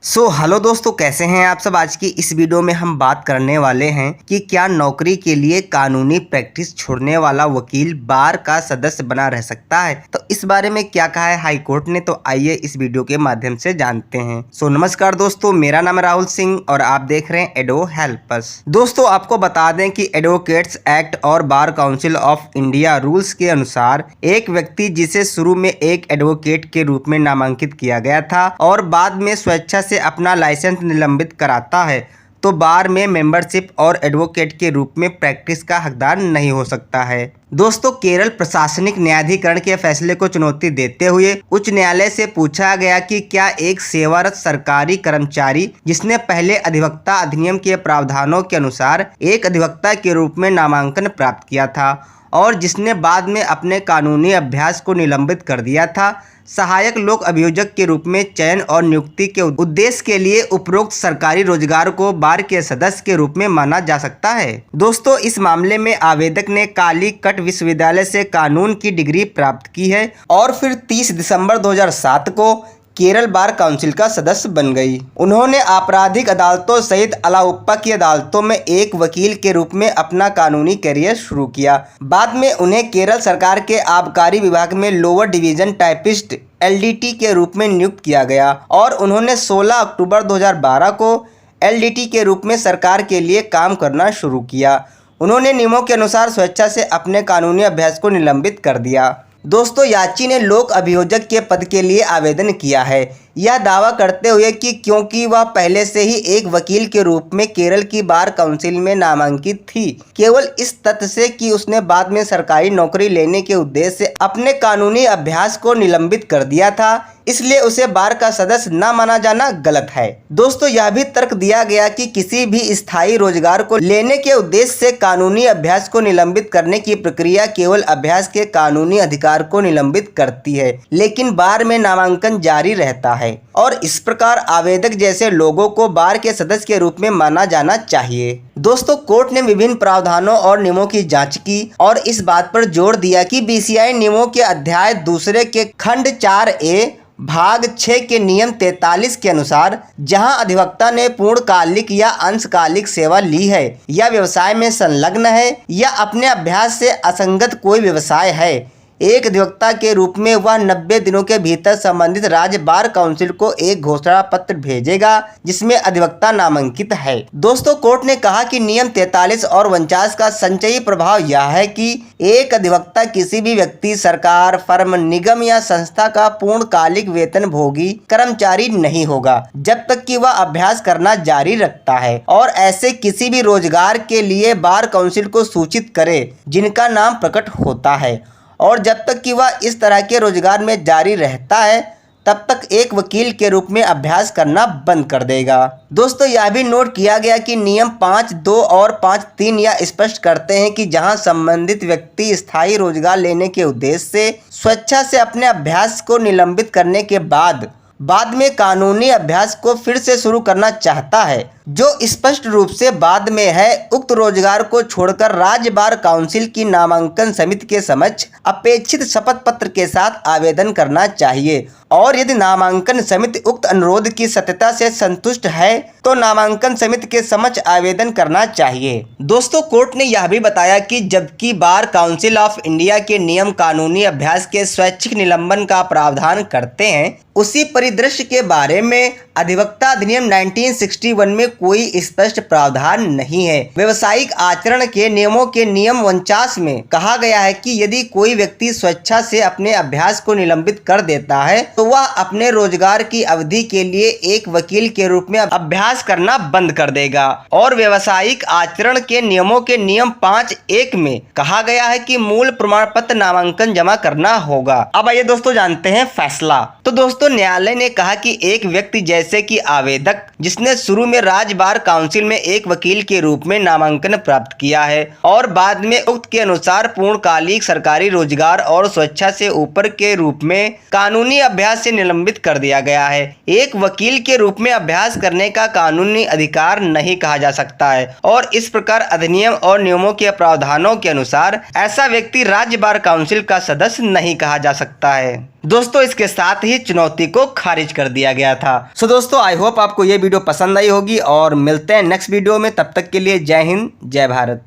Hello दोस्तों, कैसे हैं आप सब। आज की इस वीडियो में हम बात करने वाले हैं कि क्या नौकरी के लिए कानूनी प्रैक्टिस छोड़ने वाला वकील बार का सदस्य बना रह सकता है। तो इस बारे में क्या कहा है हाई कोर्ट ने, तो आइए इस वीडियो के माध्यम से जानते हैं। नमस्कार दोस्तों, मेरा नाम है राहुल सिंह और आप देख रहे हैं एडो हेल्प अस। दोस्तों, आपको बता दें कि एडवोकेट्स एक्ट और bar council of India rules के अनुसार एक व्यक्ति जिसे शुरू में एक एडवोकेट के रूप में नामांकित किया गया था और बाद में स्वेच्छा से अपना लाइसेंस निलंबित कराता है तो बार में मेंबरशिप और एडवोकेट के रूप में प्रैक्टिस का हकदार नहीं हो सकता है। दोस्तों, केरल प्रशासनिक न्यायाधिकरण के फैसले को चुनौती देते हुए उच्च न्यायालय से पूछा गया कि क्या एक सेवारत सरकारी कर्मचारी जिसने पहले अधिवक्ता अधिनियम के प्रावधानों के अनुसार एक अधिवक्ता के रूप में नामांकन प्राप्त किया था और जिसने बाद में अपने कानूनी अभ्यास को निलंबित कर दिया था, सहायक लोक अभियोजक के रूप में चयन और नियुक्ति के उद्देश्य के लिए उपरोक्त सरकारी रोजगार को बार के सदस्य के रूप में माना जा सकता है। दोस्तों, इस मामले में आवेदक ने कालीकट विश्वविद्यालय से कानून की डिग्री प्राप्त की है और फिर 30 दिसंबर 2007 को केरल बार काउंसिल का सदस्य बन गई। उन्होंने आपराधिक अदालतों सहित अलाउप्पा की अदालतों में एक वकील के रूप में अपना कानूनी करियर शुरू किया। बाद में उन्हें केरल सरकार के आबकारी विभाग में लोअर डिवीजन टाइपिस्ट LDT के रूप में नियुक्त किया गया और उन्होंने 16 अक्टूबर 2012 को LDT के रूप में सरकार के लिए काम करना शुरू किया। उन्होंने नियमों के अनुसार स्वेच्छा से अपने कानूनी अभ्यास को निलंबित कर दिया। दोस्तों, याची ने लोक अभियोजक के पद के लिए आवेदन किया है, यह दावा करते हुए कि क्योंकि वह पहले से ही एक वकील के रूप में केरल की बार काउंसिल में नामांकित थी, केवल इस तथ्य से कि उसने बाद में सरकारी नौकरी लेने के उद्देश्य से अपने कानूनी अभ्यास को निलंबित कर दिया था, इसलिए उसे बार का सदस्य न माना जाना गलत है। दोस्तों, यह भी तर्क दिया गया कि किसी भी स्थायी रोजगार को लेने के उद्देश्य से कानूनी अभ्यास को निलंबित करने की प्रक्रिया केवल अभ्यास के कानूनी अधिकार को निलंबित करती है, लेकिन बार में नामांकन जारी रहता है और इस प्रकार आवेदक जैसे लोगों को बार के सदस्य के रूप में माना जाना चाहिए। दोस्तों, कोर्ट ने विभिन्न प्रावधानों और नियमों की जांच की और इस बात पर जोर दिया कि BCI नियमों के अध्याय 2 के खंड 4A भाग 6 के नियम 43 के अनुसार जहां अधिवक्ता ने पूर्णकालिक या अंशकालिक सेवा ली है या व्यवसाय में संलग्न है या अपने अभ्यास से असंगत कोई व्यवसाय है, एक अधिवक्ता के रूप में वह 90 दिनों के भीतर संबंधित राज्य बार काउंसिल को एक घोषणा पत्र भेजेगा जिसमें अधिवक्ता नामांकित है। दोस्तों, कोर्ट ने कहा कि नियम 43 और 49 का संचयी प्रभाव यह है कि एक अधिवक्ता किसी भी व्यक्ति, सरकार, फर्म, निगम या संस्था का पूर्णकालिक वेतनभोगी कर्मचारी नहीं होगा जब तक कि वह अभ्यास करना जारी रखता है और ऐसे किसी भी रोजगार के लिए बार काउंसिल को सूचित करे जिनका नाम प्रकट होता है और जब तक कि वह इस तरह के रोजगार में जारी रहता है तब तक एक वकील के रूप में अभ्यास करना बंद कर देगा। दोस्तों, यह भी नोट किया गया कि नियम 5(2) और 5(3) यह स्पष्ट करते हैं कि जहां संबंधित व्यक्ति स्थायी रोजगार लेने के उद्देश्य से स्वेच्छा से अपने अभ्यास को निलंबित करने के बाद में कानूनी अभ्यास को फिर से शुरू करना चाहता है जो स्पष्ट रूप से बाद में है, उक्त रोजगार को छोड़कर राज्य बार काउंसिल की नामांकन समिति के समक्ष अपेक्षित शपथ पत्र के साथ आवेदन करना चाहिए और यदि नामांकन समिति उक्त अनुरोध की सत्यता से संतुष्ट है तो नामांकन समिति के समक्ष आवेदन करना चाहिए। दोस्तों, कोर्ट ने यह भी बताया कि जबकि बार काउंसिल ऑफ इंडिया के नियम कानूनी अभ्यास के स्वैच्छिक निलंबन का प्रावधान करते हैं, उसी परिदृश्य के बारे में अधिवक्ता अधिनियम 1961 में कोई स्पष्ट प्रावधान नहीं है। व्यावसायिक आचरण के नियमों के नियम 49 में कहा गया है कि यदि कोई व्यक्ति स्वेच्छा से अपने अभ्यास को निलंबित कर देता है तो वह अपने रोजगार की अवधि के लिए एक वकील के रूप में अभ्यास करना बंद कर देगा और व्यावसायिक आचरण के नियमों के नियम 5(1) में कहा गया है कि मूल प्रमाण पत्र नामांकन जमा करना होगा। अब आइए दोस्तों जानते हैं फैसला। तो दोस्तों, न्यायालय ने कहा कि एक व्यक्ति जैसे कि आवेदक जिसने शुरू में राज्य बार काउंसिल में एक वकील के रूप में नामांकन प्राप्त किया है और बाद में उक्त के अनुसार पूर्णकालिक सरकारी रोजगार और स्वेच्छा से ऊपर के रूप में कानूनी अभ्यास से निलंबित कर दिया गया है, एक वकील के रूप में अभ्यास करने का कानूनी अधिकार नहीं कहा जा सकता है और इस प्रकार अधिनियम और नियमों के प्रावधानों के अनुसार ऐसा व्यक्ति राज्य बार काउंसिल का सदस्य नहीं कहा जा सकता है। दोस्तों इसके साथ ही चुनौती को खारिज कर दिया गया था। सो दोस्तों आई होप आपको ये वीडियो पसंद आई होगी और मिलते हैं नेक्स्ट वीडियो में। तब तक के लिए जय हिंद जय भारत।